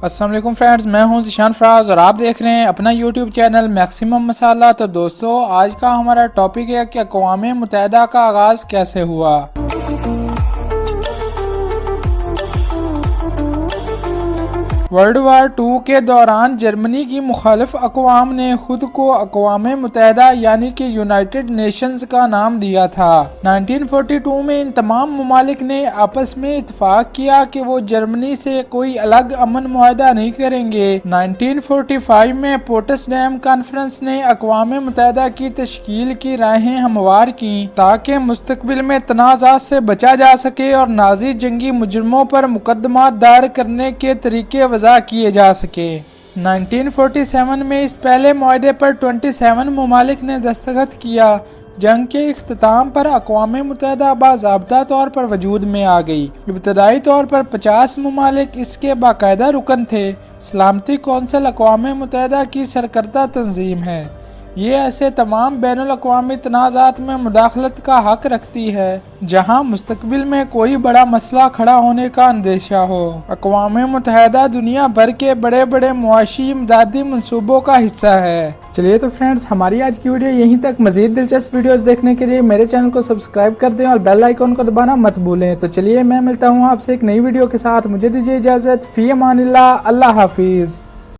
السلام علیکم فرینڈز، میں ہوں ذیشان فراز اور آپ دیکھ رہے ہیں اپنا یوٹیوب چینل میکسیمم مسالہ۔ تو دوستو، آج کا ہمارا ٹاپک ہے کہ اقوام متحدہ کا آغاز کیسے ہوا۔ ورلڈ وار 2 کے دوران جرمنی کی مخالف اقوام نے خود کو اقوام متحدہ یعنی کہ یونائٹڈ نیشنز کا نام دیا تھا۔ 1942 میں ان تمام ممالک نے آپس میں اتفاق کیا کہ وہ جرمنی سے کوئی الگ امن معاہدہ نہیں کریں گے۔ 1945 میں پوٹسڈیم کانفرنس نے اقوام متحدہ کی تشکیل کی راہیں ہموار کیں تاکہ مستقبل میں تنازعات سے بچا جا سکے اور نازی جنگی مجرموں پر مقدمات دائر کرنے کے طریقے وضع کیے جا سکے۔ 1947 میں اس پہلے معاہدے پر 27 ممالک نے دستخط کیا۔ جنگ کے اختتام پر اقوام متحدہ باضابطہ طور پر وجود میں آ گئی۔ ابتدائی طور پر 50 ممالک اس کے باقاعدہ رکن تھے۔ سلامتی کونسل اقوام متحدہ کی سرکردہ تنظیم ہے۔ یہ ایسے تمام بین الاقوامی تنازعات میں مداخلت کا حق رکھتی ہے جہاں مستقبل میں کوئی بڑا مسئلہ کھڑا ہونے کا اندیشہ ہو۔ اقوام متحدہ دنیا بھر کے بڑے بڑے معاشی امدادی منصوبوں کا حصہ ہے۔ چلیے تو فرینڈز، ہماری آج کی ویڈیو یہیں تک۔ مزید دلچسپ ویڈیوز دیکھنے کے لیے میرے چینل کو سبسکرائب کر دیں اور بیل آئیکن کو دبانا مت بھولیں۔ تو چلیے میں ملتا ہوں آپ سے ایک نئی ویڈیو کے ساتھ۔ مجھے دیجیے اجازت۔ فی امان اللہ، اللہ حافظ۔